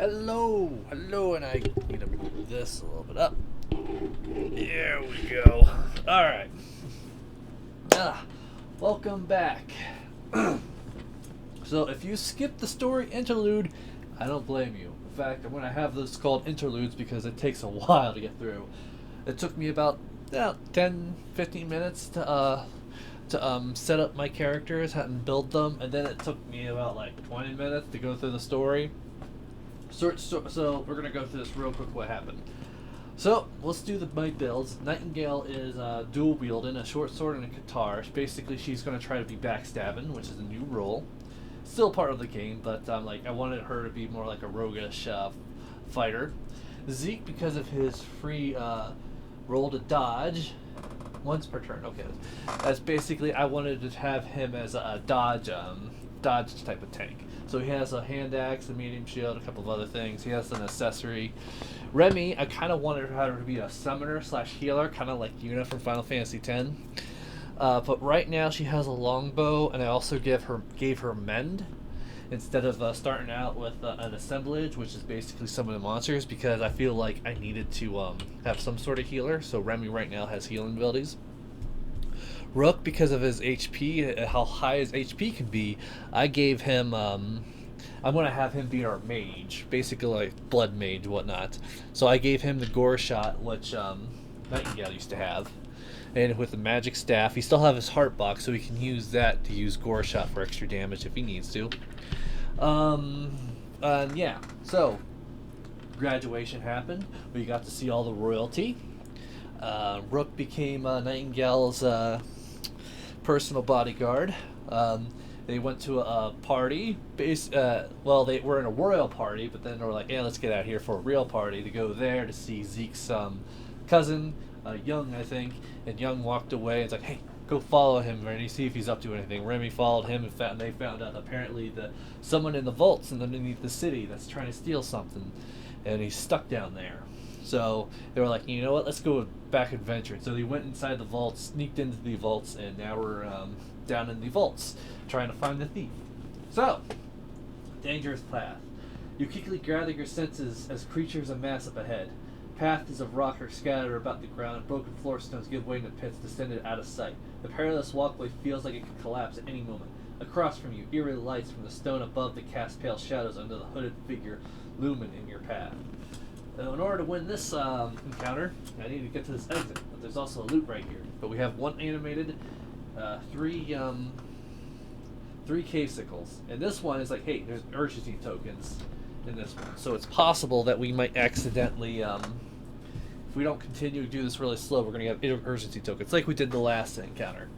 Hello, and I need to move this a little bit up. There we go. All right. Welcome back. So, if you skip the story interlude, I don't blame you. In fact, I'm going to have this called interludes because it takes a while to get through. It took me about 10, 15 minutes to set up my characters and build them, and then it took me about like 20 minutes to go through the story. So we're gonna go through this real quick. What happened? So let's do my builds. Nightingale is dual wielding a short sword and a guitar. Basically, she's gonna try to be backstabbing, which is a new role. Still part of the game, but I wanted her to be more like a roguish fighter. Zeke, because of his free roll to dodge once per turn. Okay, that's basically I wanted to have him as a dodge type of tank. So he has a hand axe, a medium shield, a couple of other things. He has an accessory. Remy, I kind of wanted her to be a summoner / healer, kind of like Yuna from Final Fantasy X. But right now she has a longbow, and I also gave her mend instead of starting out with an assemblage, which is basically some of the monsters, because I feel like I needed to have some sort of healer. So Remy right now has healing abilities. Rook, because of his HP, how high his HP can be, I gave him, I'm going to have him be our mage, basically like blood mage, whatnot. So I gave him the gore shot, which Nightingale used to have. And with the magic staff, he still have his heart box, so he can use that to use gore shot for extra damage if he needs to. Yeah, so graduation happened. We got to see all the royalty. Rook became Nightingale's personal bodyguard. They went to a party. Well, they were in a royal party, but then they were like, "Yeah, let's get out here for a real party." To go there to see Zeke's cousin, Young, I think. And Young walked away. It's like, "Hey, go follow him, and see if he's up to anything." Remy followed him, and they found out apparently someone in the vaults and underneath the city that's trying to steal something, and he's stuck down there. So they were like, you know what, let's go back adventuring. So they went inside the vaults, sneaked into the vaults, and now we're down in the vaults trying to find the thief. So, dangerous path. You quickly gather your senses as creatures amass up ahead. Paths of rock are scattered about the ground, and broken floor stones give way to pits descended out of sight. The perilous walkway feels like it could collapse at any moment. Across from you, eerie lights from the stone above the cast pale shadows under the hooded figure looming in your path. Now, in order to win this encounter, I need to get to this exit. But there's also a loot right here. But we have one animated, three cave sickles. And this one is like, hey, there's urgency tokens in this one. So it's possible that we might accidentally, if we don't continue to do this really slow, we're going to get urgency tokens, like we did the last encounter.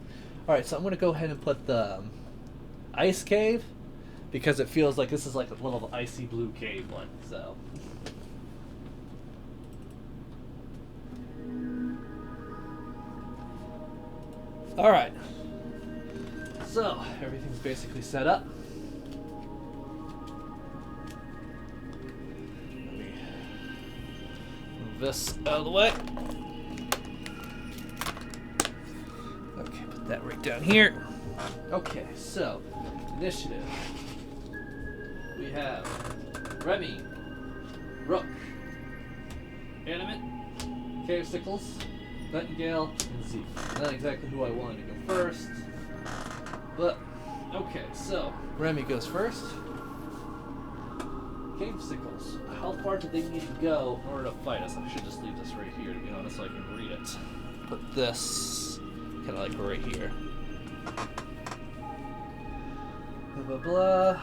Alright, so I'm going to go ahead and put the ice cave, because it feels like this is like a little icy blue cave one, so... Alright, so everything's basically set up. Let me move this out of the way. Okay, put that right down here. Okay, so, initiative. We have Remy, Rook, Animate, Cave Sickles, Nightingale, and Zeke. Not exactly who I wanted to go first, but okay, so Remy goes first. Cave Sickles. How far do they need to go in order to fight us? I should just leave this right here, to be honest, so I can read it. Put this kind of like right here. Blah, blah, blah.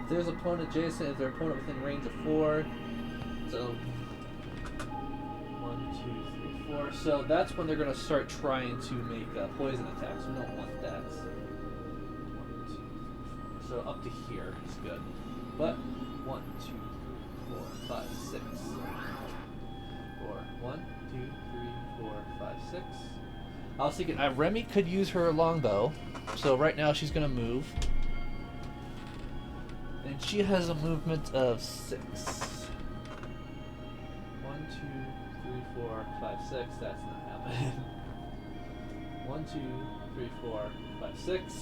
If there's an opponent adjacent, is their opponent within range of 4? So, 1, 2, 3, 4. So that's when they're going to start trying to make poison attacks. We don't want that. 1, 2, 3, 4. So up to here is good. But 1, 2, 3, 4, 5, 6. 4. 1, 2, 3, 4, 5, 6. I was thinking Remy could use her longbow. So right now she's going to move. And she has a movement of 6. 1, 2, 3, 4, 5, 6. That's not happening. 1, 2, 3, 4, 5, 6.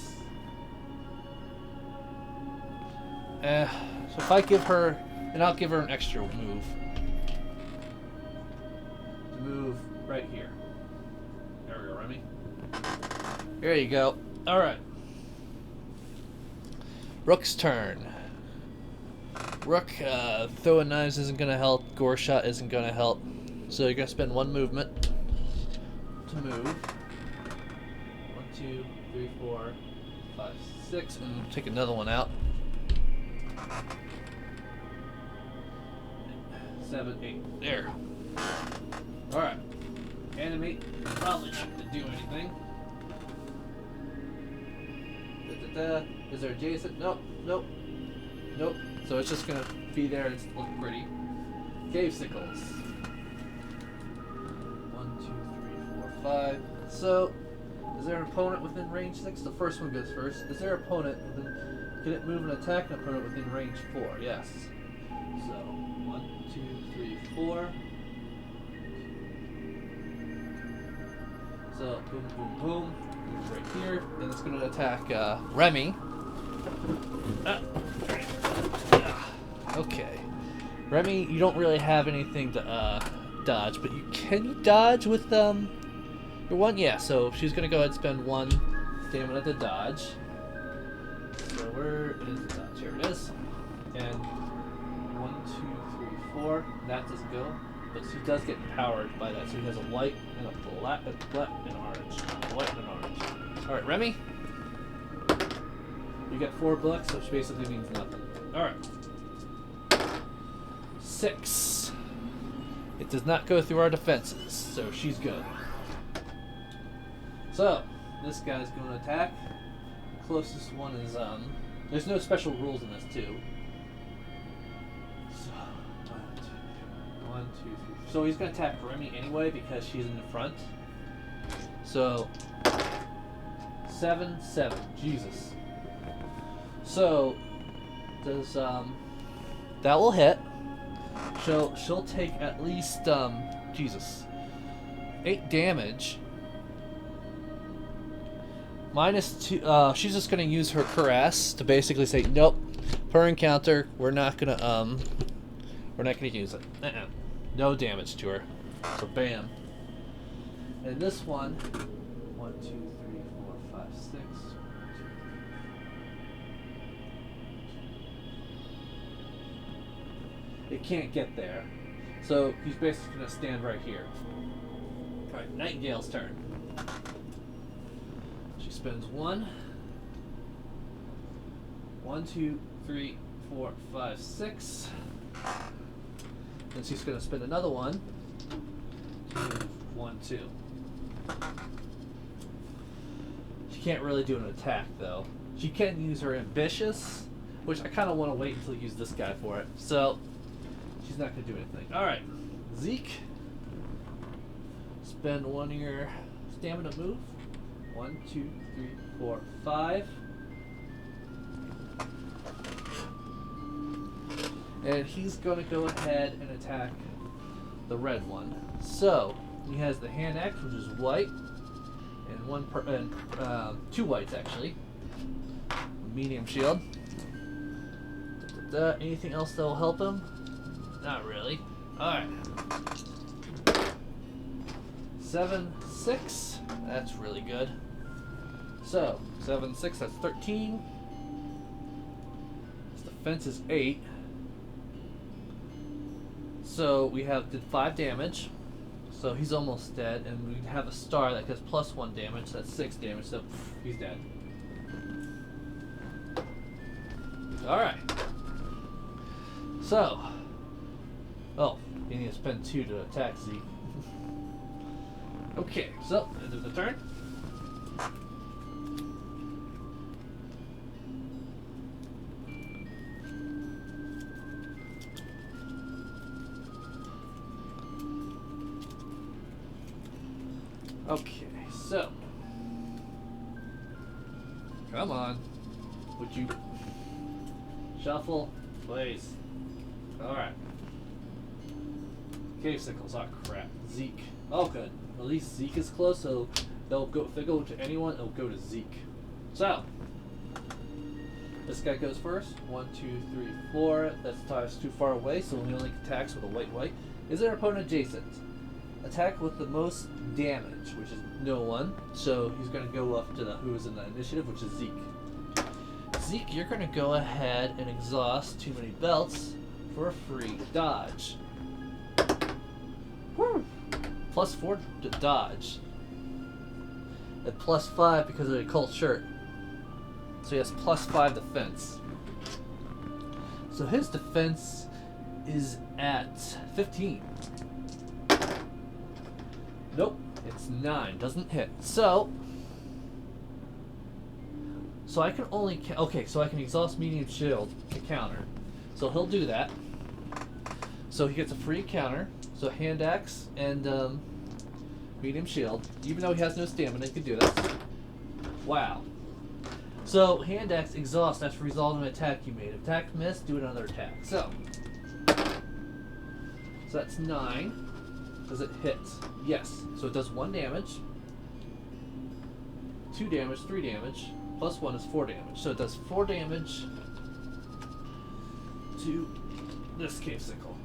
So if I give her, and I'll give her an extra move. To move right here. There we go, Remy. There you go. Alright. Rook's turn. Rook, throwing knives isn't going to help. Gore shot isn't going to help. So you're going to spend one movement to move. 1, 2, 3, 4, 5, 6. And take another one out. 7, 8. There. Alright. Animate. Probably not going to do anything. Is there adjacent? Nope. Nope. Nope. So it's just gonna be there and look pretty. Cave sickles. 1, 2, 3, 4, 5. So, is there an opponent within range 6? The first one goes first. Is there an opponent within? Can it move and attack an opponent within range 4? Yes. So 1, 2, 3, 4. So boom, boom, boom. Move right here, and it's going to attack Remy. Okay. Remy, you don't really have anything to dodge, but you can dodge with your one? Yeah, so she's going to go ahead and spend 1 stamina to dodge. So where is the dodge? Here it is. And 1, 2, 3, 4. That doesn't go. But she does get empowered by that. So he has a white and a black and an orange. White and an orange. Alright, Remy. You get 4 bucks, which basically means nothing. Alright. 6. It does not go through our defenses, so she's good. So, this guy's going to attack. The closest one is, there's no special rules in this, too. So, 1, 2, 3. So he's going to attack Remy anyway because she's in the front. So, 7, 7. Jesus. So, does, that will hit. She'll take at least, Jesus, 8 damage. -2, she's just going to use her caress to basically say, nope, per encounter, we're not going to use it. No damage to her. So, bam. And this one, 1, 2, 3, 4, 5, 6. It can't get there. So, he's basically going to stand right here. Alright, Nightingale's turn. She spends 1, 2, 3, 4, 5, 6. Then she's going to spend another 1. 1, 2. She can't really do an attack, though. She can use her ambitious, which I kind of want to wait until you use this guy for it. So, she's not going to do anything. Alright, Zeke. Spend 1 of your stamina move. 1, 2, 3, 4, 5. And he's going to go ahead and attack the red one. So, he has the hand axe, which is white, and 2 whites actually. Medium shield. Anything else that will help him? Not really. Alright. 7, 6. That's really good. So, 7, 6, that's 13. His defense is 8. So we did 5 damage. So he's almost dead, and we have a star that does +1 damage. That's 6 damage. So he's dead. All right. So, you need to spend 2 to attack Zeke. Okay. So end of the turn. Okay, so come on, would you shuffle, please? All right. Cave sickles. Oh crap, Zeke. Oh good. At least Zeke is close, so If they go to anyone, it'll go to Zeke. So, this guy goes first. 1, 2, 3, 4. That's too far away, so he only attacks with a white. Is their opponent adjacent? Attack with the most damage, which is no one. So he's going to go up to who is in the initiative, which is Zeke. Zeke, you're going to go ahead and exhaust too many belts for a free dodge. Woo! +4 to dodge. And +5 because of the occult shirt. So he has +5 defense. So his defense is at 15. Nope, it's 9. Doesn't hit. So I can only so I can exhaust medium shield to counter. So he'll do that. So he gets a free counter. So hand axe and medium shield. Even though he has no stamina, he can do that. Wow. So hand axe exhaust after resolving an attack you made. If attack missed, do another attack. So that's 9. Does it hit? Yes. So it does 1 damage, 2 damage, 3 damage. +1 is 4 damage. So it does 4 damage to this cave sickle.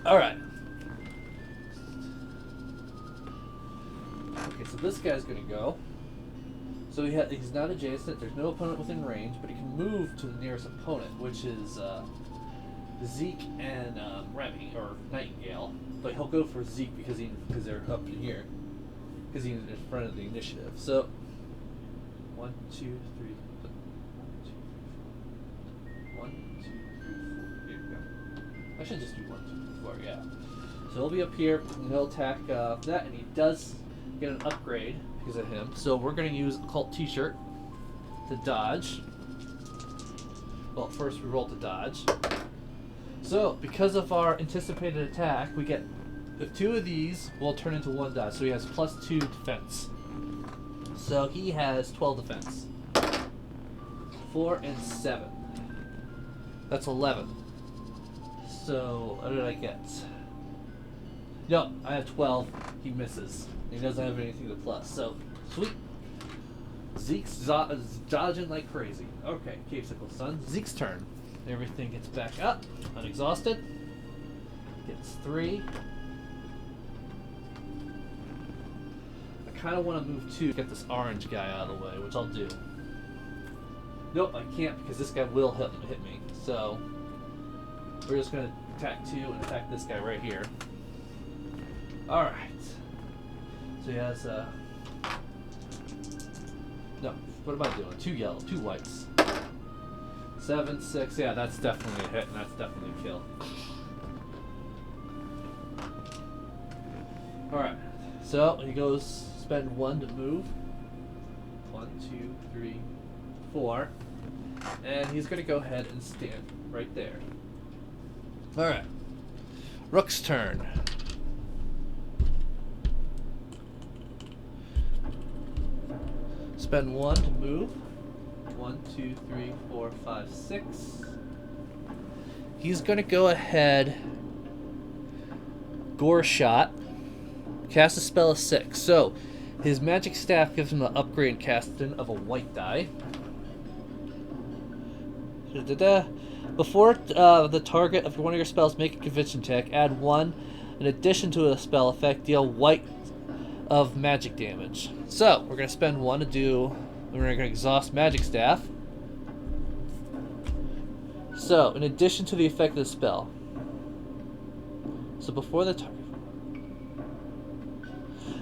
Alright. Okay, so this guy's gonna go. So he's not adjacent, there's no opponent within range, but he can move to the nearest opponent, which is Zeke and Remy, or Nightingale. But he'll go for Zeke because they're up in here. Because he's in front of the initiative. So 1, 2, 3, 1, 2, 3, 4. Here we go. I should just do 1, 2, 3, 4. Yeah. So he'll be up here and he'll attack that, and he does get an upgrade because of him. So we're going to use Occult T-shirt to dodge. Well, first we roll to dodge. So because of our anticipated attack, we get. If 2 of these will turn into 1 dodge, so he has +2 defense. So he has 12 defense. 4 and 7. That's 11. So what did I get? No, I have 12. He misses. He doesn't have anything to plus. So sweet. Zeke's dodging like crazy. Okay, Cave Sickle Sun. Zeke's turn. Everything gets back up, unexhausted. Gets 3. I kind of want to move 2 to get this orange guy out of the way, which I'll do. Nope, I can't because this guy will hit me. So we're just going to attack 2 and attack this guy right here. Alright. So he has no, what am I doing? 2 yellow, 2 whites. 7, 6, yeah, that's definitely a hit and that's definitely a kill. Alright. So he goes spend 1 to move. 1, 2, 3, 4. And he's gonna go ahead and stand right there. Alright. Rook's turn. Spend 1 to move. 1, 2, 3, 4, 5, 6. He's gonna go ahead. Gore shot. Cast a spell of 6. So his magic staff gives him the upgrade casting of a white die. Before the target of one of your spells make a conviction check, add 1 in addition to a spell effect, deal white of magic damage. So we're going to spend 1 to do, we're going to exhaust magic staff. So in addition to the effect of the spell, so before the target,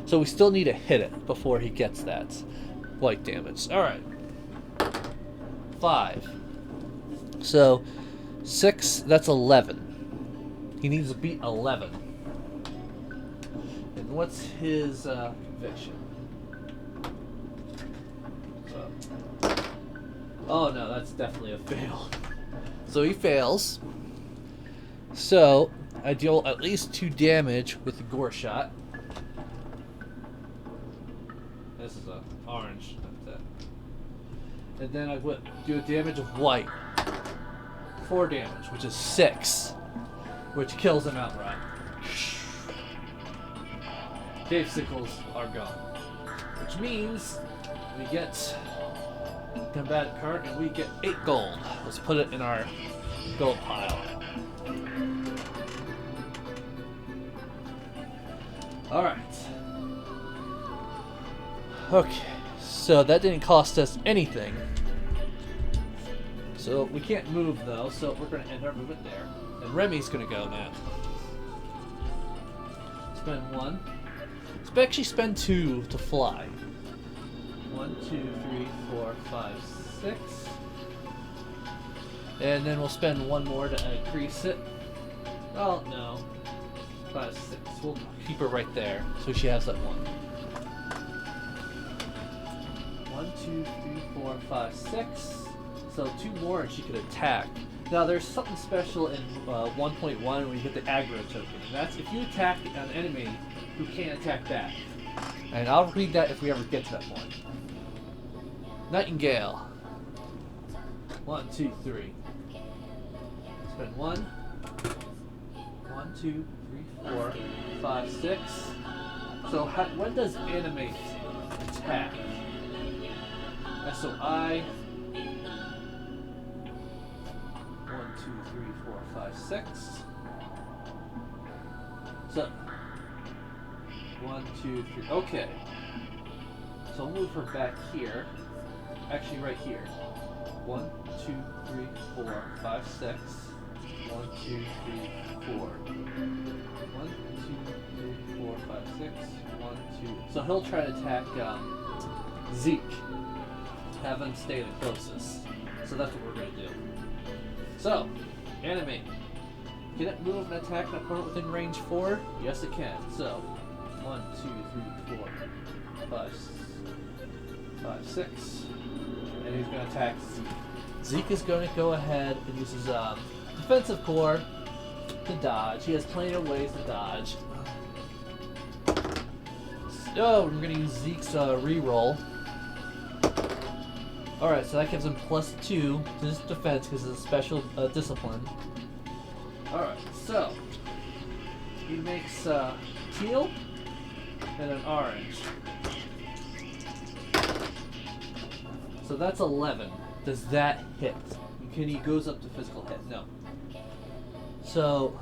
so we still need to hit it before he gets that white damage. Alright. 5. So 6, that's 11. He needs to beat 11. And what's his conviction? So, oh no, that's definitely a fail. So he fails. So I deal at least 2 damage with the gore shot. This is a orange. That's it. And then I would do a damage of white. 4 damage, which is 6, which kills him outright. cave sickles are gone. Which means we get combatant card and we get 8 gold. Let's put it in our gold pile. Alright. Okay, so that didn't cost us anything. So we can't move though, so we're going to end our movement there. And Remy's going to go now. Spend 1. Let's actually spend 2 to fly. 1, 2, 3, 4, 5, 6. And then we'll spend 1 more to increase it. Oh, no. 5, 6. We'll keep her right there, so she has that 1. 1, 2, 3, 4, 5, 6. So 2 more and she could attack. Now there's something special in 1.1 where you get the aggro token. And that's if you attack an enemy who can't attack back. And I'll read that if we ever get to that point. Nightingale. 1, 2, 3. Spend 1. 1, 2, 3, 4, 5, 6. So when does animate attack? SOI. 1, 2, 3, 4, 5, 6. So 1, 2, 3. Okay. So I'll move her back here. Actually, right here. 1, 2, 3, 4, 5, 6. 1, 2, 3, 4. 1, 2, 3, 4, 5, 6. 1, 2. So he'll try to attack Zeke. Have him stay the closest. So that's what we're going to do. So, animate. Can it move and attack an opponent within range 4? Yes, it can. So, 1, 2, 3, 4, 5, 6. And he's going to attack Zeke. Zeke is going to go ahead and use his defensive core to dodge. He has plenty of ways to dodge. So, we're going to use Zeke's reroll. Alright, so that gives him +2 to his defense because it's a special discipline. Alright, so he makes teal and an orange. So that's 11. Does that hit? He goes up to physical hit? No. So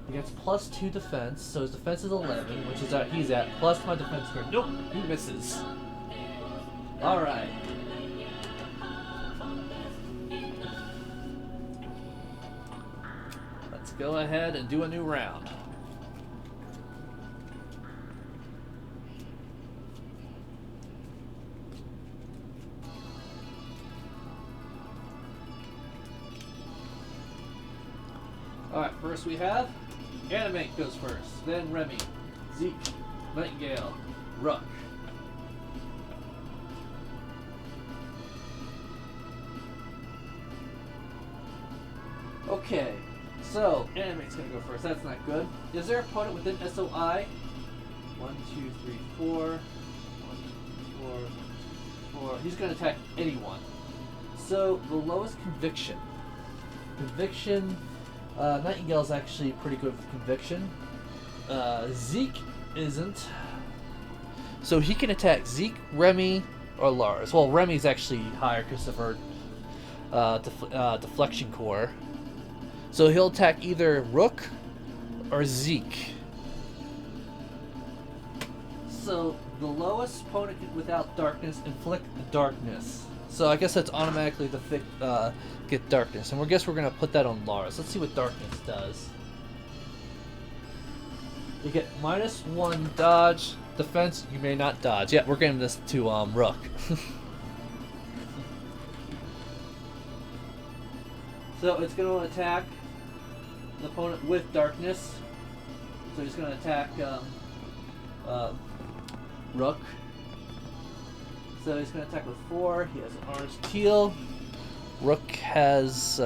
he gets +2 defense, so his defense is 11, which is he's at, plus my defense score. Nope, he misses. Alright. Let's go ahead and do a new round. Alright, first we have Animate goes first, then Remy, Zeke, Nightingale, Ruck. Okay, so Animate's gonna go first. That's not good. Is there an opponent within SOI? 1, 2, 3, 4. 1, 2, 4. He's gonna attack anyone. So the lowest conviction. Nightingale's actually pretty good with conviction. Zeke isn't. So he can attack Zeke, Remy, or Lars. Well, Remy's actually higher because of her deflection core. So he'll attack either Rook or Zeke. So the lowest opponent without darkness inflict darkness. So I guess that's automatically get darkness. And I guess we're going to put that on Lars. Let's see what darkness does. You get -1 dodge. Defense, you may not dodge. Yeah, we're getting this to Rook. So it's going to attack the opponent with darkness. So he's going to attack Rook. So he's going to attack with 4. He has an orange teal. Rook has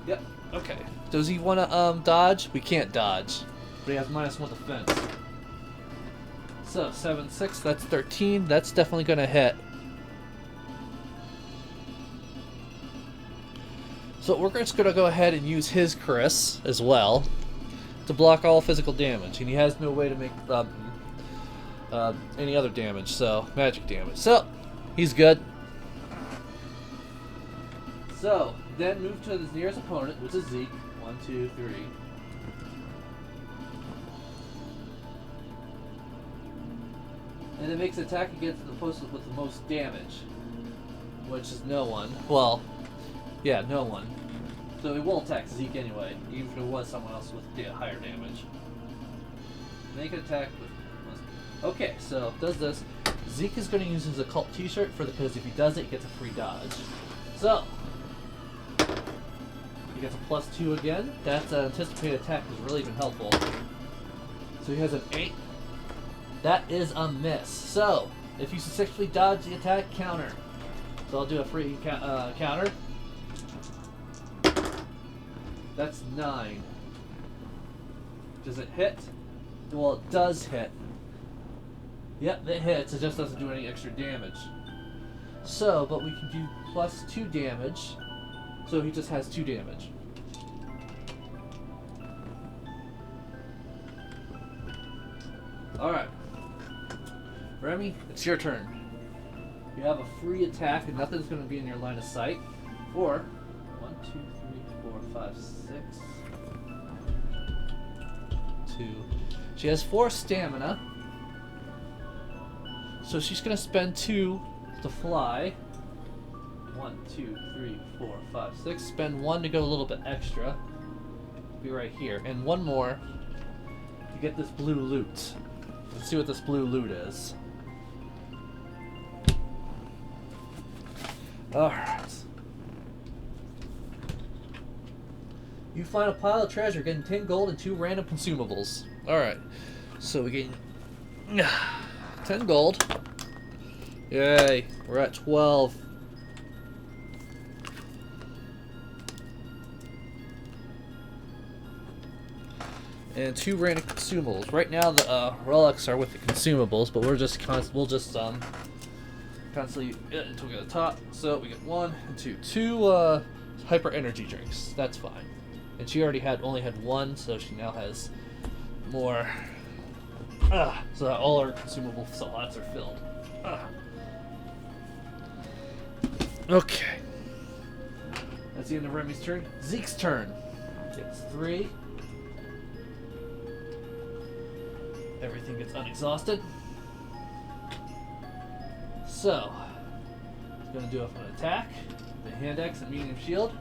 Yep. Okay. Does he want to dodge? We can't dodge, but he has -1 defense. So 7, 6. That's 13. That's definitely going to hit. So we're just going to go ahead and use his Chris as well to block all physical damage, and he has no way to make any other damage, so magic damage. So he's good. So then move to his nearest opponent, which is Zeke. 1, 2, 3. And it makes an attack against the person with the most damage, which is no one. Well, yeah, no one. So it won't attack Zeke anyway, even if it was someone else with higher damage. Make an attack with... Okay, so it does this. Zeke is going to use his occult t-shirt because if he does it, he gets a free dodge. So, he gets a +2 again. That's an anticipated attack has really been helpful. So he has an 8. That is a miss. So, if you successfully dodge the attack, counter. So I'll do a free counter. That's 9. Does it hit? Well, it does hit. Yep, it hits. It just doesn't do any extra damage. So, but we can do +2 damage. So he just has 2 damage. Alright. Remy, it's your turn. You have a free attack and nothing's going to be in your line of sight. For 1, 2, 3, 4, 5, 6. 2. She has 4 stamina. So she's going to spend 2 to fly. 1, 2, 3, 4, 5, 6. Spend 1 to go a little bit extra. Be right here. And 1 more to get this blue loot. Let's see what this blue loot is. Alright. You find a pile of treasure, getting 10 gold and 2 random consumables. Alright. So we gain 10 gold. Yay. We're at 12. And 2 random consumables. Right now the relics are with the consumables, but we'll just constantly until we get the top. So we get 1 and 2. 2 hyper energy drinks. That's fine. And she already only had 1, so she now has more. So that all our consumable slots are filled. Okay. That's the end of Remy's turn. Zeke's turn. Gets 3. Everything gets unexhausted. So, he's going to do an attack, the hand axe and medium shield.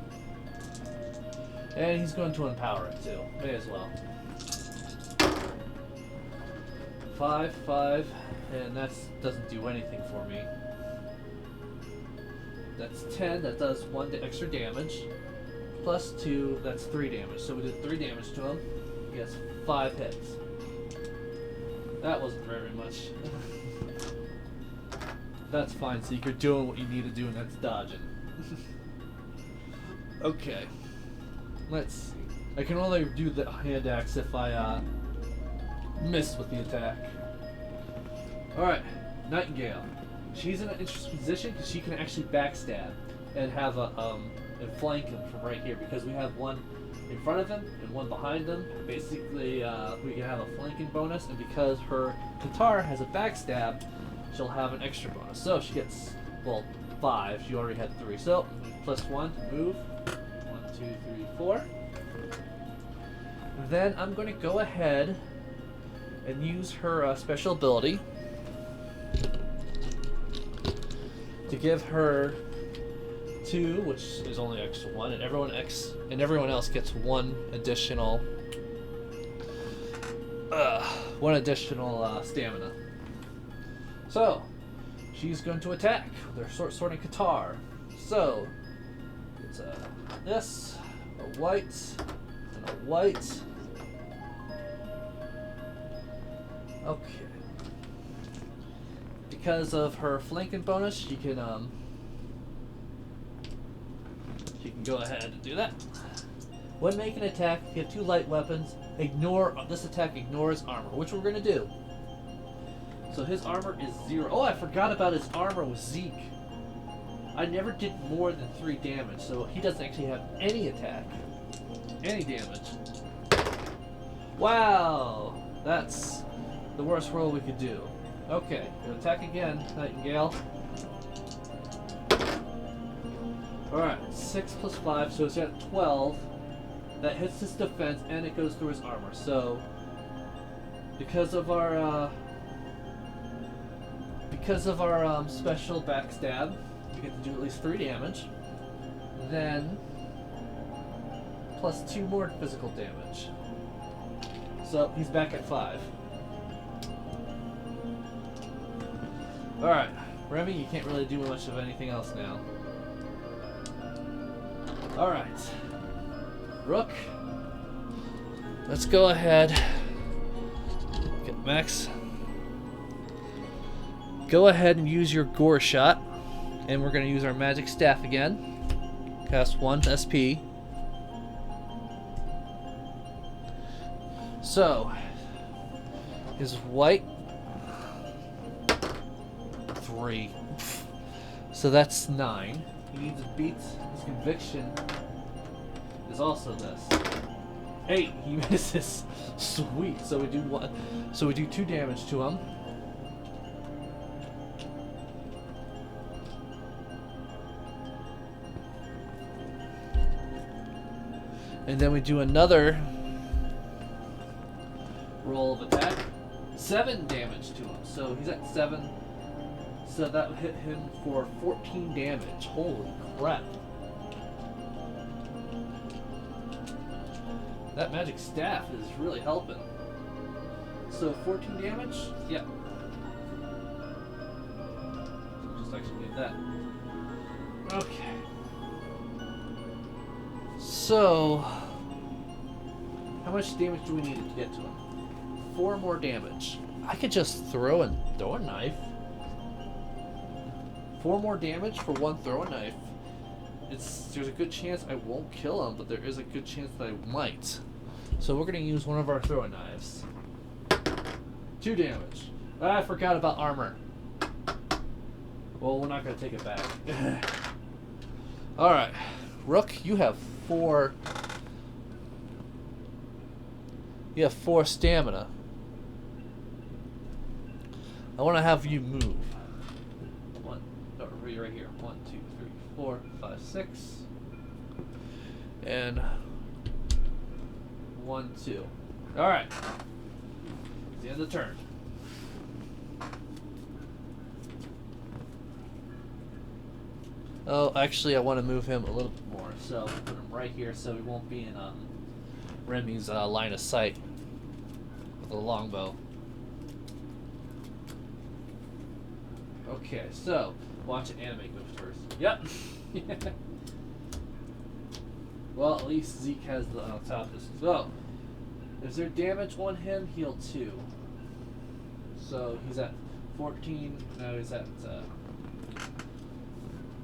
And he's going to empower it too. May as well. 5, 5, and that doesn't do anything for me. That's 10, that does 1 extra damage. Plus 2, that's 3 damage. So we did 3 damage to him. He has 5 hits. That wasn't very much. That's fine, so you're doing what you need to do, and that's dodging. Okay. Let's see. I can only do the hand axe if I miss with the attack. Alright, Nightingale. She's in an interesting position because she can actually backstab and have and flank him from right here, because we have 1 in front of him and 1 behind him. Basically, we can have a flanking bonus, and because her Qatar has a backstab, she'll have an extra bonus. So she gets, well, 5. She already had 3. So, +1 to move. 1, 2, 3, 4. Then I'm going to go ahead and use her special ability to give her 2, which is only extra 1, and everyone else gets 1 additional stamina. So she's going to attack with her sorting Qatar. So it's this, a white, and a white. Okay. Because of her flanking bonus, she can go ahead and do that. When making an attack, if you have 2 light weapons, this attack ignores armor, which we're gonna do. So his armor is 0. Oh, I forgot about his armor with Zeke. I never did more than 3 damage, so he doesn't actually have any attack, any damage. Wow! That's the worst roll we could do. Okay, gonna attack again, Nightingale. Alright, 6 plus 5, so it's at 12. That hits his defense and it goes through his armor. So, because of our special backstab, we get to do at least 3 damage. Then, plus 2 more physical damage. So, he's back at 5. Alright, Remy, you can't really do much of anything else now. Alright. Rook. Let's go ahead. Get Max. Go ahead and use your Gore Shot. And we're going to use our Magic Staff again. Cast 1 SP. So, his white. 3. So that's 9. He needs to beat his conviction. Is also this. 8. He misses. Sweet. So we do 1. So we do 2 damage to him. And then we do another roll of attack. 7 damage to him. So he's at 7. So that would hit him for 14 damage. Holy crap. That magic staff is really helping. So 14 damage? Yeah. So just actually need that. Okay. So, how much damage do we need to get to him? 4 more damage. I could just throw a knife. 4 more damage for 1 throw a knife. There's a good chance I won't kill him, but there is a good chance that I might. So we're gonna use one of our throwing knives. 2 damage. I forgot about armor. Well, we're not gonna take it back. Alright. Rook, you have 4. You have 4 stamina. I wanna have you move. Right here. 1, 2, 3, 4, 5, 6. And 1, 2. Alright. It's the end of the turn. Oh, actually, I want to move him a little bit more. So, put him right here so he won't be in Remy's line of sight with a longbow. Okay, so watch an anime move first. Yep. Well, at least Zeke has the top. So, is there damage on him? Heal 2. So he's at 14. No, he's at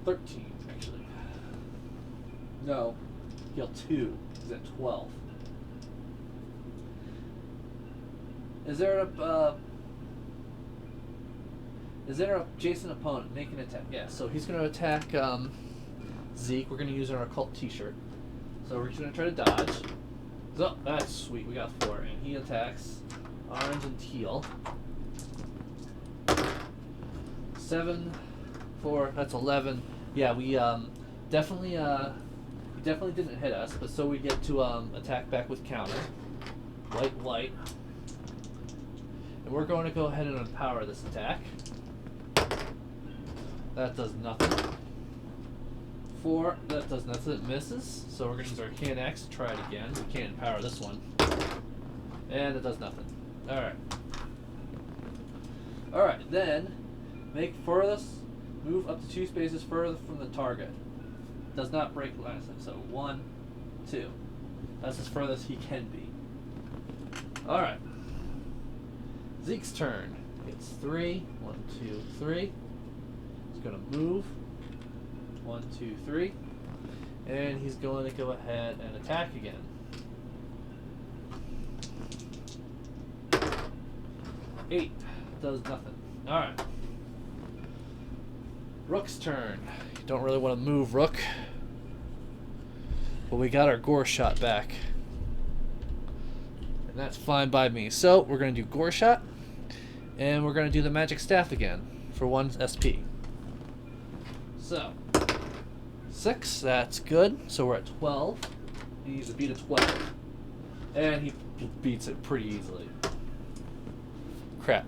13 actually. No, heal 2. He's at 12. Is there a adjacent opponent make an attack? Yeah, so he's going to attack Zeke. We're going to use our occult t-shirt. So we're just going to try to dodge. So that's sweet. We got 4. And he attacks orange and teal. 7, 4, that's 11. Yeah, we definitely didn't hit us, but so we get to attack back with counter. White, white. And we're going to go ahead and empower this attack. That does nothing. 4, that does nothing. It misses. So we're going to use our Can Axe to try it again. We can't empower this one. And it does nothing. Alright. Alright, then make furthest move up to 2 spaces further from the target. Does not break line of sight. So 1, 2. That's as furthest he can be. Alright. Zeke's turn. It's 3. 1, 2, 3. He's going to move. 1, 2, 3. And he's going to go ahead and attack again. 8. Does nothing. Alright. Rook's turn. You don't really want to move, Rook. But we got our gore shot back. And that's fine by me. So we're going to do Gore Shot. And we're going to do the Magic Staff again for 1 SP. So, 6, that's good. So we're at 12. He needs to beat a 12. And he beats it pretty easily. Crap.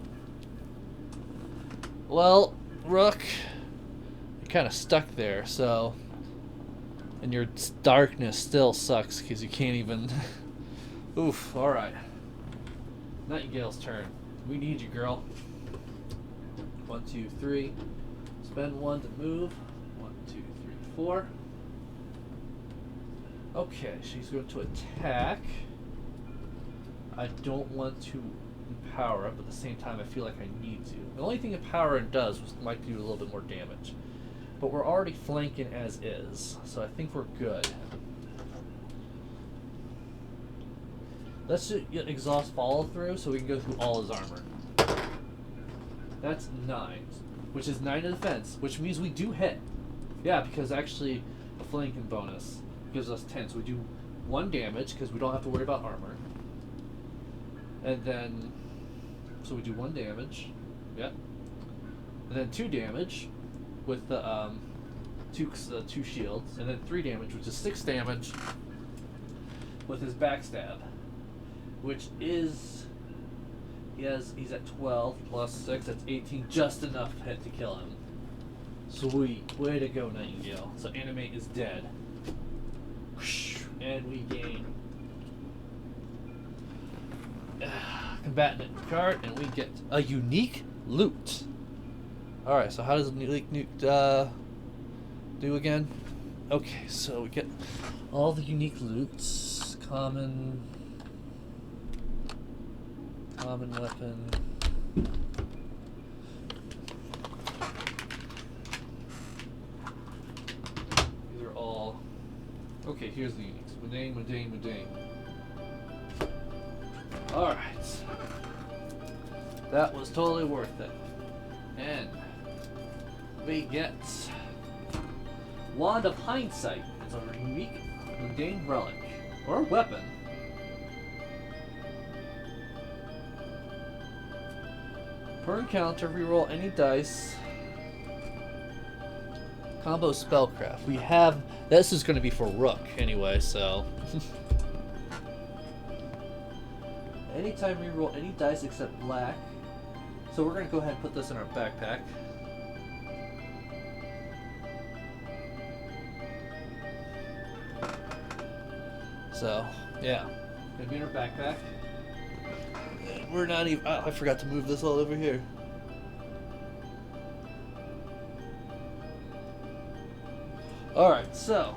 Well, Rook, you're kind of stuck there, so... And your darkness still sucks because you can't even... Oof, alright. Nightingale's turn. We need you, girl. 1, 2, 3. Spend 1 to move. 1, 2, 3, 4. Okay, she's going to attack. I don't want to empower it, but at the same time I feel like I need to. The only thing empowering does might do a little bit more damage. But we're already flanking as is, so I think we're good. Let's just get exhaust follow through so we can go through all his armor. That's 9, which is 9 to defense, which means we do hit. Yeah, because actually a flanking bonus gives us 10, so we do 1 damage because we don't have to worry about armor. And then, so we do 1 damage, yep. And then 2 damage with the two shields, and then 3 damage, which is 6 damage with his backstab, which is he's at 12 plus 6, that's 18, just enough hit to kill him. Sweet, way to go, Nightingale. So Animate is dead, and we gain combatant card, and we get a unique loot. Alright, so how does unique loot do again? Okay, so we get all the unique loots. Common weapon. These are all... Okay, here's the uniques. Mundane. Alright. That was totally worth it. And we get Wand of Hindsight. It's a unique mundane relic or weapon. Per encounter, reroll any dice. Combo spellcraft. We have this is going to be for Rook anyway, so. Anytime reroll any dice except black. So we're going to go ahead and put this in our backpack. So, yeah. Gonna be in our backpack. We're not even... Oh, I forgot to move this all over here. Alright, so.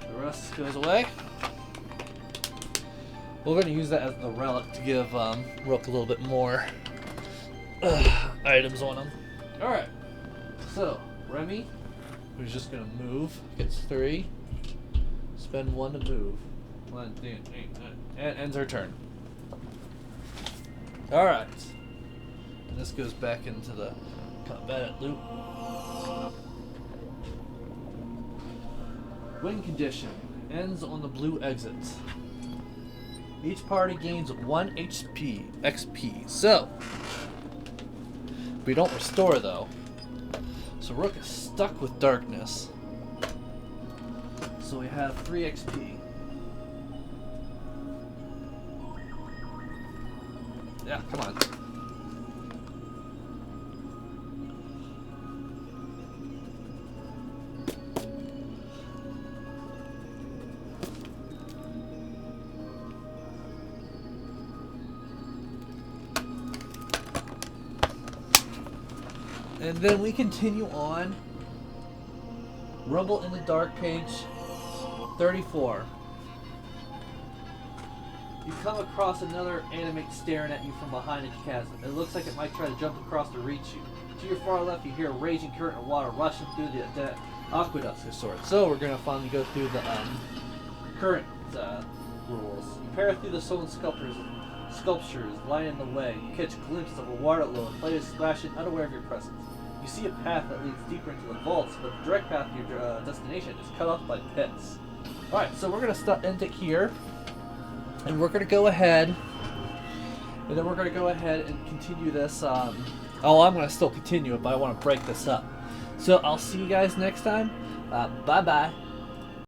The rest goes away. We're going to use that as the relic to give Rook a little bit more items on him. Alright, so Remy, who's just going to move, gets 3. Spend 1 to move. 1, 2, 3, and ends her turn. Alright. And this goes back into the combatant loop. Win condition. Ends on the blue exit. Each party gains 1 XP. So, we don't restore though. So Rook is stuck with darkness. So we have 3 XP. Yeah, come on. And then we continue on. Rumble in the Dark, page 34. You come across another animate staring at you from behind a chasm. It looks like it might try to jump across to reach you. To your far left, you hear a raging current of water rushing through the aqueducts of sorts. So we're going to finally go through the current rules. You pair through the stone sculptures lining the way. You catch a glimpse of a water lily, players splashing unaware of your presence. You see a path that leads deeper into the vaults, but the direct path to your destination is cut off by pits. Alright, so we're going to end it here. And we're going to go ahead. And then we're going to go ahead and continue this. I'm going to still continue it, but I want to break this up. So I'll see you guys next time. Bye-bye.